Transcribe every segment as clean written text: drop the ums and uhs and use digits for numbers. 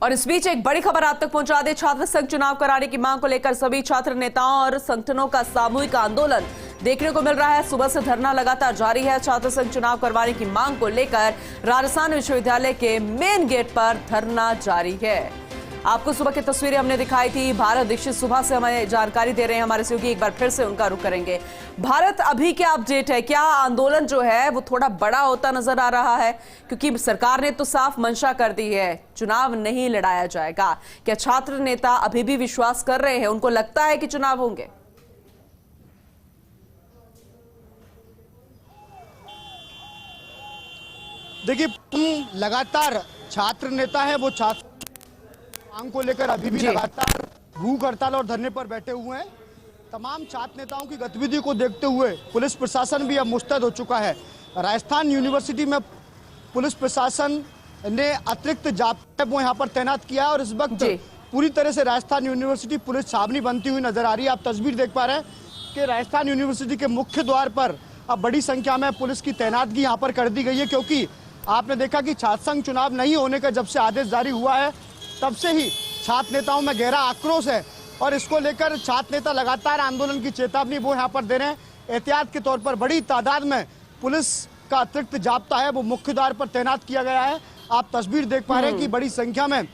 और इस बीच एक बड़ी खबर आप तक पहुंचा दे। छात्र संघ चुनाव कराने की मांग को लेकर सभी छात्र नेताओं और संगठनों का सामूहिक आंदोलन देखने को मिल रहा है। सुबह से धरना लगातार जारी है। छात्र संघ चुनाव करवाने की मांग को लेकर राजस्थान विश्वविद्यालय के मेन गेट पर धरना जारी है। आपको सुबह की तस्वीरें हमने दिखाई थी। भारत दीक्षित सुबह से हमें जानकारी दे रहे हैं हमारे सहयोगी। एक बार फिर से उनका रुख करेंगे। भारत, अभी क्या अपडेट है? क्या आंदोलन जो है वो थोड़ा बड़ा होता नजर आ रहा है? क्योंकि सरकार ने तो साफ मंशा कर दी है, चुनाव नहीं लड़ाया जाएगा। क्या छात्र नेता अभी भी विश्वास कर रहे हैं? उनको लगता है कि चुनाव होंगे? देखिए, लगातार छात्र नेता है वो छात्र मांग को लेकर अभी भी लगातार भूख हड़ताल और धरने पर बैठे हुए हैं। तमाम छात्र नेताओं की गतिविधि को देखते हुए पुलिस प्रशासन भी अब मुस्तैद हो चुका है। राजस्थान यूनिवर्सिटी में पुलिस प्रशासन ने अतिरिक्त जाब्ता वो यहाँ पर तैनात किया है और इस वक्त पूरी तरह से राजस्थान यूनिवर्सिटी पुलिस छावनी बनती हुई नजर आ रही है। आप तस्वीर देख पा रहे हैं कि राजस्थान यूनिवर्सिटी के मुख्य द्वार पर अब बड़ी संख्या में पुलिस की तैनातगी यहाँ पर कर दी गई है, क्योंकि आपने देखा कि छात्र संघ चुनाव नहीं होने का जब से आदेश जारी हुआ है तब से ही छात्र नेताओं में गहरा आक्रोश है और इसको लेकर छात्र नेता लगातार आंदोलन की चेतावनी वो यहाँ पर दे रहे हैं। एहतियात के तौर पर बड़ी तादाद में पुलिस का अतिरिक्त जाब्ता है वो मुख्य द्वार पर तैनात किया गया है। आप तस्वीर देख पा रहे हैं कि बड़ी संख्या में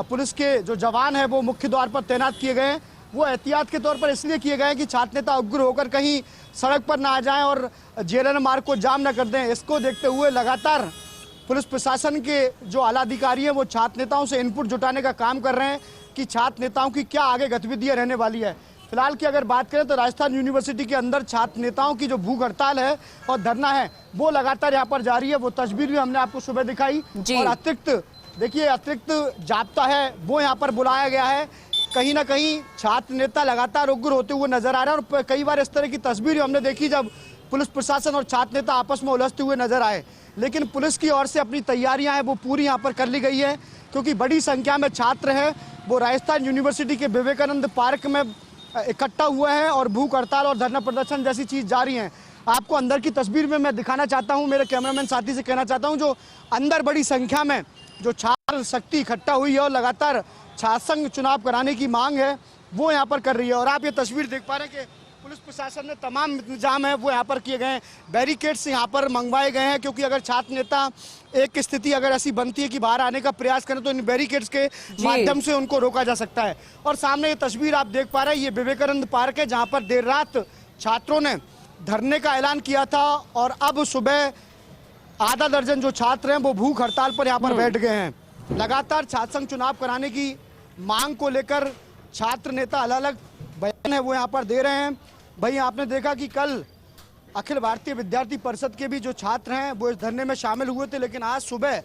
पुलिस के जो जवान है वो मुख्य द्वार पर तैनात किए गए हैं। वो एहतियात के तौर पर इसलिए किए गए हैं कि छात्र नेता उग्र होकर कहीं सड़क पर ना आ जाएं और जेएलएन मार्ग को जाम न कर दें। इसको देखते हुए लगातार पुलिस प्रशासन के जो आला अधिकारी हैं वो छात्र नेताओं से इनपुट जुटाने का काम कर रहे हैं कि छात्र नेताओं की क्या आगे गतिविधियां रहने वाली है। फिलहाल की अगर बात करें तो राजस्थान यूनिवर्सिटी के अंदर छात्र नेताओं की जो भूख हड़ताल है और धरना है वो लगातार यहाँ पर जारी है। वो तस्वीर भी हमने आपको सुबह दिखाई और अतिरिक्त जाब्ता है वो यहाँ पर बुलाया गया है। कहीं ना कहीं छात्र नेता लगातार उग्र होते हुए नजर आ रहे हैं और कई बार इस तरह की तस्वीर हमने देखी जब पुलिस प्रशासन और छात्र नेता आपस में उलझते हुए नजर आए। लेकिन पुलिस की ओर से अपनी तैयारियां हैं वो पूरी यहाँ पर कर ली गई है, क्योंकि बड़ी संख्या में छात्र हैं वो राजस्थान यूनिवर्सिटी के विवेकानंद पार्क में इकट्ठा हुए हैं और भूख हड़ताल और धरना प्रदर्शन जैसी चीज जारी है। आपको अंदर की तस्वीर में मैं दिखाना चाहता हूँ, मेरे कैमरामैन साथी से कहना चाहता हूँ, जो अंदर बड़ी संख्या में जो छात्र शक्ति इकट्ठा हुई है और लगातार छात्र संघ चुनाव कराने की मांग है वो यहाँ पर कर रही है। और आप ये तस्वीर देख पा रहे हैं कि पुलिस प्रशासन ने तमाम इंतजाम है वो यहाँ पर किए गए हैं। बैरिकेड्स यहाँ पर मंगवाए गए हैं, क्योंकि अगर छात्र नेता एक स्थिति अगर ऐसी बनती है कि बाहर आने का प्रयास करें तो इन बैरिकेड्स के माध्यम से उनको रोका जा सकता है। और सामने ये तस्वीर आप देख पा रहे हैं, ये विवेकानंद पार्क है जहाँ पर देर रात छात्रों ने धरने का ऐलान किया था और अब सुबह आधा दर्जन जो छात्र हैं वो भूख हड़ताल पर यहाँ पर बैठ गए हैं। लगातार छात्र संघ चुनाव कराने की मांग को लेकर छात्र नेता अलग अलग बयान है वो यहाँ पर दे रहे हैं। भाई, आपने देखा कि कल अखिल भारतीय विद्यार्थी परिषद के भी जो छात्र हैं वो इस धरने में शामिल हुए थे, लेकिन आज सुबह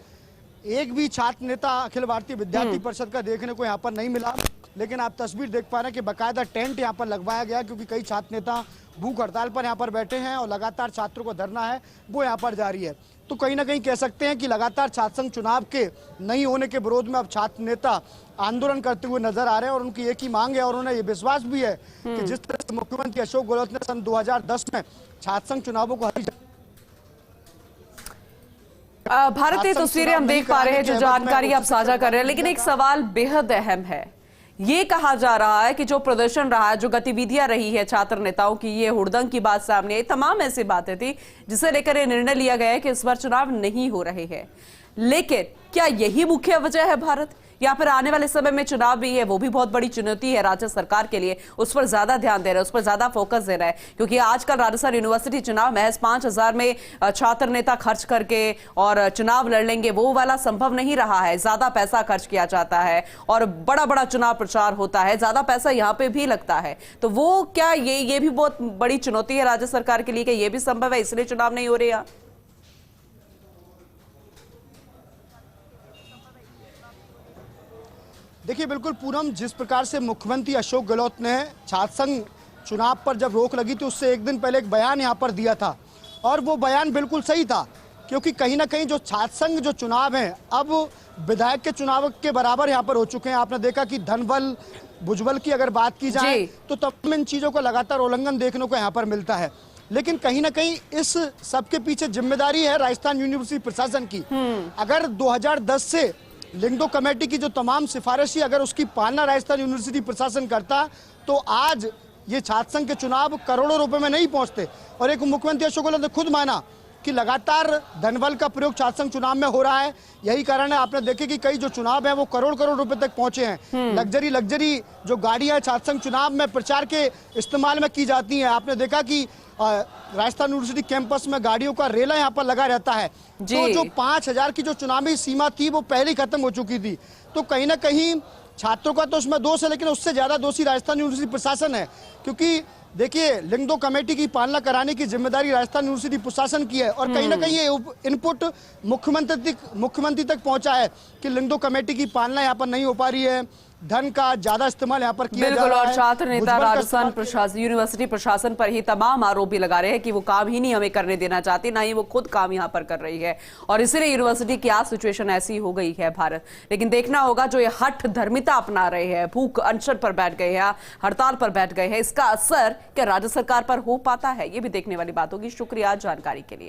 एक भी छात्र नेता अखिल भारतीय विद्यार्थी परिषद का देखने को यहाँ पर नहीं मिला। लेकिन आप तस्वीर देख पा रहे हैं कि बाकायदा टेंट यहाँ पर लगवाया गया, क्योंकि कई छात्र नेता भूख हड़ताल पर यहाँ पर बैठे हैं और लगातार छात्रों को धरना है वो यहाँ पर जारी है। तो कहीं ना कहीं कह सकते हैं कि लगातार छात्र संघ चुनाव के नहीं होने के विरोध में अब छात्र नेता आंदोलन करते हुए नजर आ रहे हैं और उनकी एक ही मांग है और उन्हें ये विश्वास भी है कि जिस तरह से मुख्यमंत्री अशोक गहलोत ने सन 2010 में छात्र संघ चुनावों को भारतीय तस्वीरें हम देख पा रहे हैं, जो जानकारी आप साझा कर रहे हैं। लेकिन एक सवाल बेहद अहम है। ये कहा जा रहा है कि जो प्रदर्शन रहा है, जो गतिविधियां रही है छात्र नेताओं की, ये हुड़दंग की बात सामने आई, तमाम ऐसी बातें थी जिसे लेकर ये निर्णय लिया गया है कि इस बार चुनाव नहीं हो रहे हैं। लेकिन क्या यही मुख्य वजह है भारत, या फिर आने वाले समय में चुनाव भी है? वो भी बहुत बड़ी चुनौती है राज्य सरकार के लिए। उस पर ज्यादा ध्यान दे रहा है, उस पर ज्यादा फोकस दे रहा है, क्योंकि आजकल राजस्थान यूनिवर्सिटी चुनाव महज 5,000 में छात्र नेता खर्च करके और चुनाव लड़ लेंगे वो वाला संभव नहीं रहा है। ज्यादा पैसा खर्च किया जाता है और बड़ा बड़ा चुनाव प्रचार होता है, ज्यादा पैसा यहाँ पे भी लगता है। तो वो क्या ये भी बहुत बड़ी चुनौती है राज्य सरकार के लिए कि ये भी संभव है, इसलिए चुनाव नहीं हो रहे? देखिए, बिल्कुल पूनम, जिस प्रकार से मुख्यमंत्री अशोक गहलोत ने छात्र संघ चुनाव पर जब रोक लगी थी उससे एक दिन पहले एक बयान यहाँ पर दिया था और वो बयान बिल्कुल सही था, क्योंकि कहीं ना कहीं जो छात्र संघ जो चुनाव हैं अब विधायक के चुनाव के बराबर यहाँ पर हो चुके हैं। आपने देखा कि धनबल भुजबल की अगर बात की जाए तो तब इन चीज़ों का लगातार उल्लंघन देखने को यहाँ पर मिलता है। लेकिन कहीं ना कहीं इस सबके पीछे जिम्मेदारी है राजस्थान यूनिवर्सिटी प्रशासन की। अगर 2010 से लिंगदो कमेटी की जो तमाम सिफारिशें अगर उसकी पालना राजस्थान यूनिवर्सिटी प्रशासन करता तो आज ये छात्र संघ के चुनाव करोड़ों रुपए में नहीं पहुंचते। और एक मुख्यमंत्री अशोक गहलोत ने खुद माना कि लगातार धनबल का प्रयोग छात्र संघ चुनाव में हो रहा है। यही कारण है आपने देखे कि कई जो चुनाव है वो करोड़ करोड़ रुपए तक पहुंचे हैं। लग्जरी जो गाड़ियां छात्र संघ चुनाव में प्रचार के इस्तेमाल में की जाती हैं। आपने देखा कि राजस्थान यूनिवर्सिटी कैंपस में गाड़ियों का रेला यहाँ पर लगा रहता है। तो जो 5,000 की जो चुनावी सीमा थी वो पहले ही खत्म हो चुकी थी। तो कहीं ना कहीं छात्रों का तो उसमें दोष है, लेकिन उससे ज्यादा दोषी राजस्थान यूनिवर्सिटी प्रशासन है। क्योंकि देखिए, लिंगदो कमेटी की पालना कराने की जिम्मेदारी राजस्थान यूनिवर्सिटी प्रशासन की है और कहीं ना कहीं ये इनपुट मुख्यमंत्री तक पहुंचा है कि लिंगदो कमेटी की पालना यहाँ पर नहीं हो पा रही है, धन का ज्यादा इस्तेमाल यहाँ पर किया जा बिल्कुल। रहा और है। छात्र नेता भुजबल का राजस्थान प्रशासन, यूनिवर्सिटी प्रशासन पर ही तमाम आरोप भी लगा रहे हैं कि वो काम ही नहीं हमें करने देना चाहती, ना ही वो खुद काम यहाँ पर कर रही है। और इसीलिए यूनिवर्सिटी की आज सिचुएशन ऐसी हो गई है भारत। लेकिन देखना होगा जो ये हठ धर्मिता अपना रहे हैं, भूख अनशन पर बैठ गए हैं, हड़ताल पर बैठ गए हैं, इसका असर क्या राज्य सरकार पर हो पाता है, ये भी देखने वाली बात होगी। शुक्रिया जानकारी के लिए।